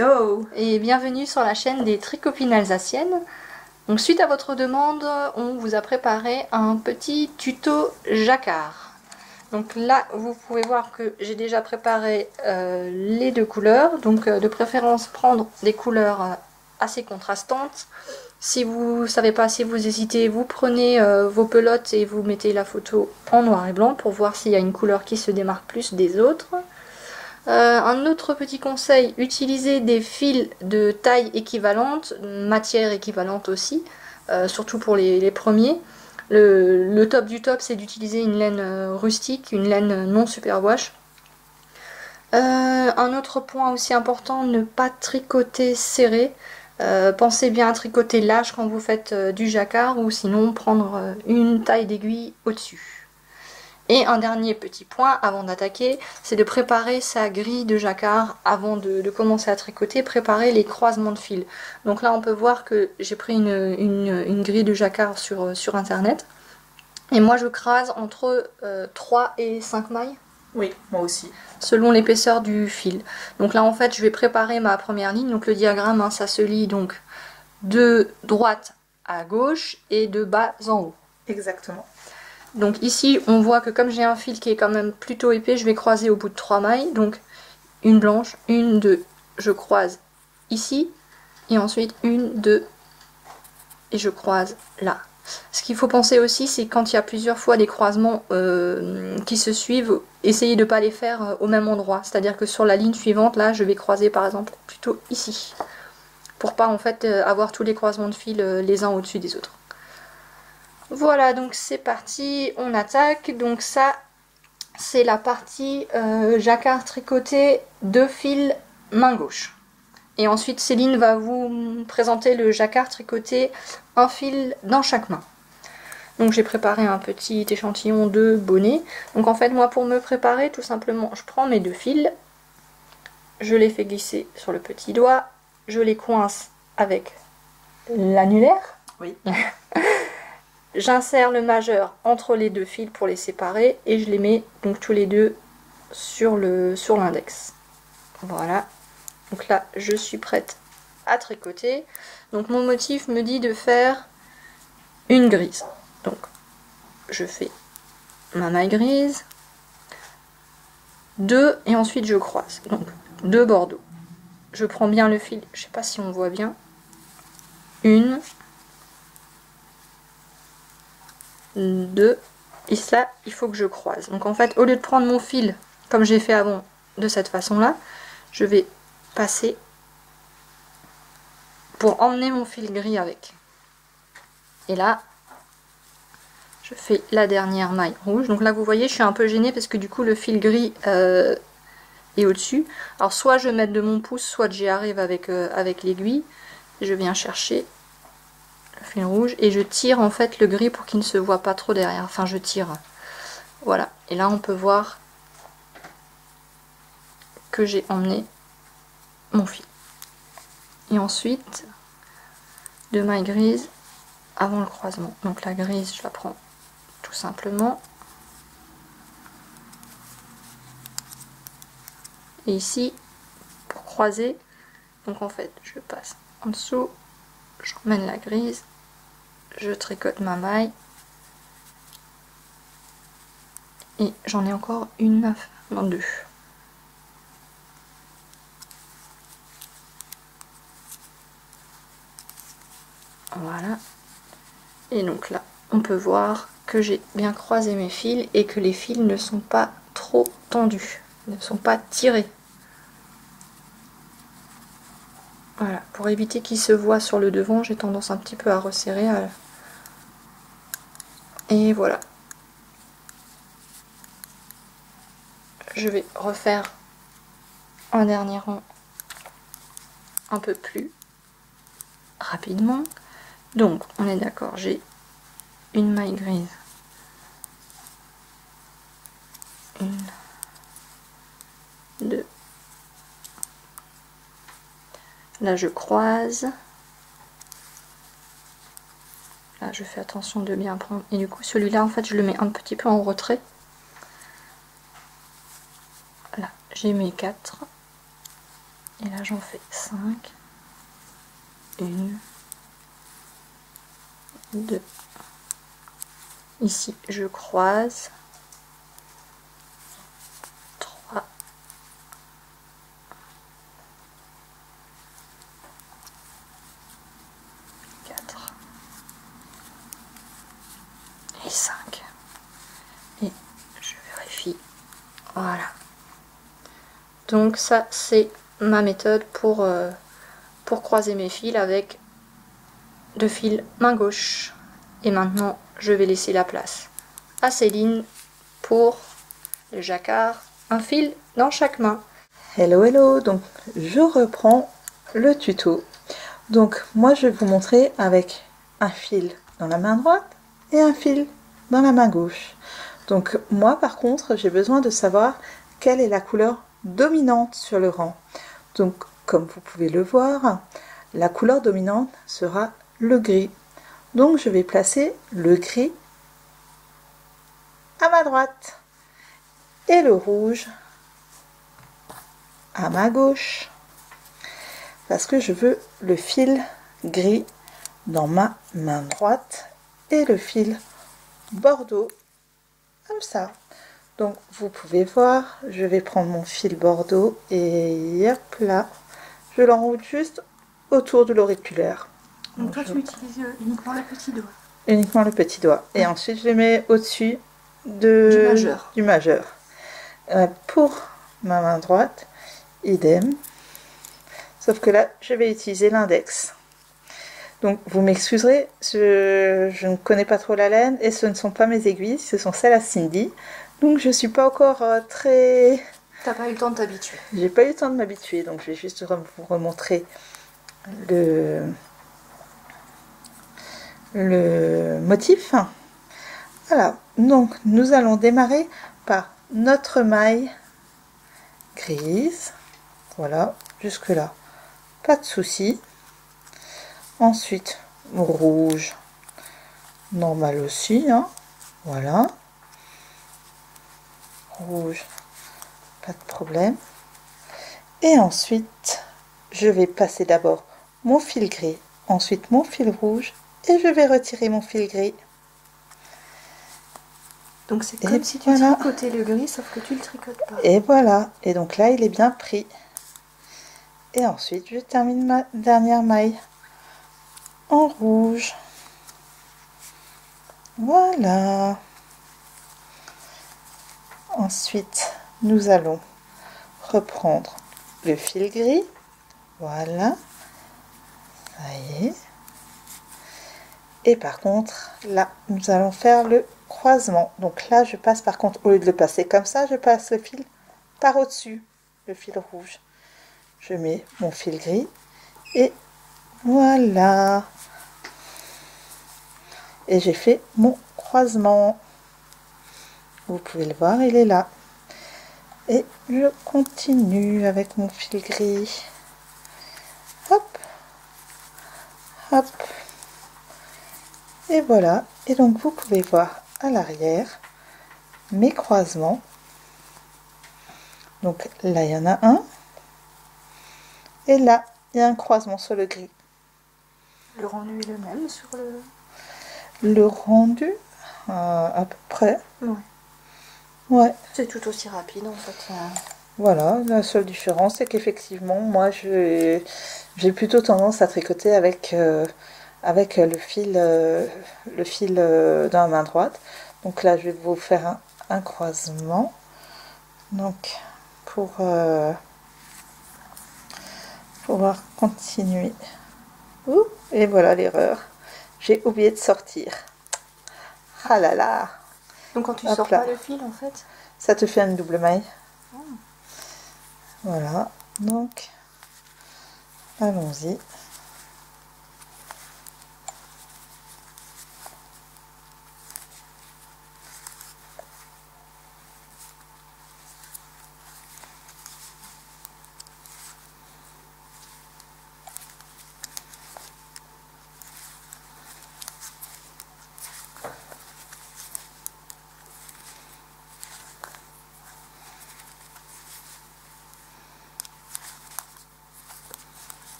Hello et bienvenue sur la chaîne des Tricopines alsaciennes. Donc suite à votre demande, on vous a préparé un petit tuto jacquard. Donc là, vous pouvez voir que j'ai déjà préparé les deux couleurs. Donc de préférence prendre des couleurs assez contrastantes. Si vous ne savez pas, si vous hésitez, vous prenez vos pelotes et vous mettez la photo en noir et blanc pour voir s'il y a une couleur qui se démarque plus des autres. Un autre petit conseil, utilisez des fils de taille équivalente, matière équivalente aussi, surtout pour les premiers. Le top du top, c'est d'utiliser une laine rustique, une laine non superwash. Un autre point aussi important, ne pas tricoter serré. Pensez bien à tricoter large quand vous faites du jacquard ou sinon prendre une taille d'aiguille au-dessus. Et un dernier petit point avant d'attaquer, c'est de préparer sa grille de jacquard avant de commencer à tricoter, préparer les croisements de fils. Donc là on peut voir que j'ai pris une grille de jacquard sur internet. Et moi je crase entre 3 et 5 mailles. Oui, moi aussi. Selon l'épaisseur du fil. Donc là en fait je vais préparer ma première ligne. Donc le diagramme hein, ça se lit donc de droite à gauche et de bas en haut. Exactement. Donc ici on voit que comme j'ai un fil qui est quand même plutôt épais, je vais croiser au bout de 3 mailles. Donc une blanche, une, deux, je croise ici. Et ensuite une, deux, et je croise là. Ce qu'il faut penser aussi, c'est quand il y a plusieurs fois des croisements qui se suivent, essayez de ne pas les faire au même endroit. C'est-à-dire que sur la ligne suivante, là, je vais croiser par exemple plutôt ici. Pour pas en fait avoir tous les croisements de fils les uns au-dessus des autres. Voilà, donc c'est parti, on attaque. Donc ça, c'est la partie jacquard tricoté de fil main gauche. Et ensuite Céline va vous présenter le jacquard tricoté un fil dans chaque main. Donc j'ai préparé un petit échantillon de bonnet. Donc en fait moi pour me préparer tout simplement je prends mes deux fils, je les fais glisser sur le petit doigt, je les coince avec l'annulaire. Oui. J'insère le majeur entre les deux fils pour les séparer et je les mets donc tous les deux sur l'index. Voilà. Donc là, je suis prête à tricoter. Donc mon motif me dit de faire une grise. Donc je fais ma maille grise, 2 et ensuite je croise. Donc 2 bordeaux. Je prends bien le fil, je sais pas si on voit bien. 1, 2, et ça, il faut que je croise. Donc en fait, au lieu de prendre mon fil, comme j'ai fait avant, de cette façon-là, je vais passer pour emmener mon fil gris avec. Et là, je fais la dernière maille rouge. Donc là, vous voyez, je suis un peu gênée parce que du coup, le fil gris est au-dessus. Alors, soit je mets de mon pouce, soit j'y arrive avec l'aiguille. Je viens chercher le fil rouge et je tire en fait le gris pour qu'il ne se voit pas trop derrière. Enfin, je tire. Voilà. Et là, on peut voir que j'ai emmené mon fil. Et ensuite, 2 mailles grises avant le croisement. Donc la grise, je la prends tout simplement. Et ici, pour croiser, donc en fait, je passe en dessous, j'emmène la grise, je tricote ma maille. Et j'en ai encore une, non deux. Voilà. Et donc là, on peut voir que j'ai bien croisé mes fils et que les fils ne sont pas trop tendus, ne sont pas tirés. Voilà, pour éviter qu'ils se voient sur le devant, j'ai tendance un petit peu à resserrer. Et voilà. Je vais refaire un dernier rang un peu plus rapidement. Donc, on est d'accord, j'ai une maille grise. Une, deux. Là, je croise. Là, je fais attention de bien prendre. Et du coup, celui-là, en fait, je le mets un petit peu en retrait. Là, j'ai mes 4. Et là j'en fais 5. 1, 2. Ici je croise. 3. 4. Et 5. Et je vérifie. Voilà. Donc ça c'est ma méthode pour croiser mes fils avec 2 fils main gauche. Et maintenant je vais laisser la place à Céline pour le jacquard, un fil dans chaque main. Hello hello, donc je reprends le tuto. Donc moi je vais vous montrer avec un fil dans la main droite et un fil dans la main gauche. Donc moi par contre j'ai besoin de savoir quelle est la couleur dominante sur le rang. Donc comme vous pouvez le voir, la couleur dominante sera le gris. Donc je vais placer le gris à ma droite et le rouge à ma gauche, parce que je veux le fil gris dans ma main droite et le fil bordeaux comme ça. Donc vous pouvez voir, je vais prendre mon fil bordeaux et hop là, je l'enroule juste autour de l'auriculaire. Donc toi tu utilises uniquement le petit doigt. Uniquement le petit doigt. Et ensuite je le mets au-dessus du majeur. Pour ma main droite, idem. Sauf que là, je vais utiliser l'index. Donc vous m'excuserez, je ne connais pas trop la laine et ce ne sont pas mes aiguilles, ce sont celles à Cindy. Donc je suis pas encore très... T'as pas eu le temps de t'habituer. J'ai pas eu le temps de m'habituer, donc je vais juste vous remontrer le motif. Voilà, donc nous allons démarrer par notre maille grise. Voilà, jusque là, pas de souci. Ensuite, rouge, normal aussi, hein. Voilà. Rouge, pas de problème. Et ensuite, je vais passer d'abord mon fil gris, ensuite mon fil rouge, et je vais retirer mon fil gris. Donc c'est comme si tu tricotais le gris, sauf que tu le tricotes pas. Et voilà, et donc là il est bien pris. Et ensuite je termine ma dernière maille en rouge. Voilà. Ensuite nous allons reprendre le fil gris. Voilà. Ça y est. Et par contre, là, nous allons faire le croisement. Donc là, je passe par contre, au lieu de le passer comme ça, je passe le fil par au-dessus, le fil rouge. Je mets mon fil gris et voilà. Et j'ai fait mon croisement. Vous pouvez le voir, il est là. Et je continue avec mon fil gris. Hop, hop. Et voilà, et donc vous pouvez voir à l'arrière mes croisements. Donc là il y en a un, et là il y a un croisement sur le gris. Le rendu est le même sur le... Le rendu, à peu près. Ouais. Ouais. C'est tout aussi rapide en fait. Voilà, la seule différence c'est qu'effectivement moi j'ai plutôt tendance à tricoter avec le fil dans la main droite. Donc là je vais vous faire un croisement, donc pour pouvoir continuer. Ouh, et voilà l'erreur, j'ai oublié de sortir. Ah là là. Donc quand tu sors pas le fil en fait, ça te fait une double maille. Voilà, donc allons-y.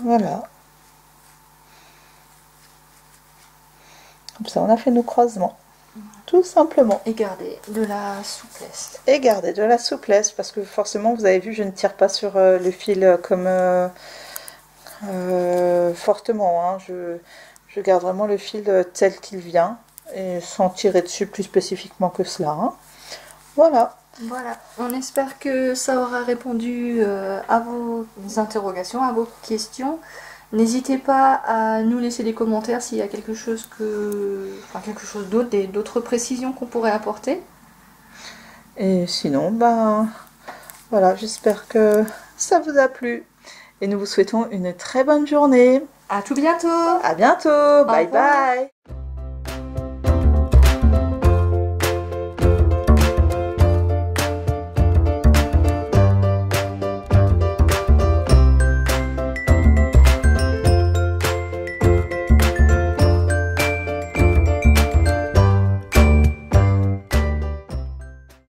Voilà. Comme ça, on a fait nos croisements. Tout simplement. Et garder de la souplesse. Et garder de la souplesse, parce que forcément, vous avez vu, je ne tire pas sur le fil comme fortement. Hein. Je garde vraiment le fil tel qu'il vient, et sans tirer dessus plus spécifiquement que cela. Hein. Voilà. Voilà, on espère que ça aura répondu à vos interrogations, à vos questions. N'hésitez pas à nous laisser des commentaires s'il y a quelque chose d'autre, d'autres précisions qu'on pourrait apporter. Et sinon, ben voilà, j'espère que ça vous a plu. Et nous vous souhaitons une très bonne journée. À tout bientôt. À bientôt. Bye revoir. bye.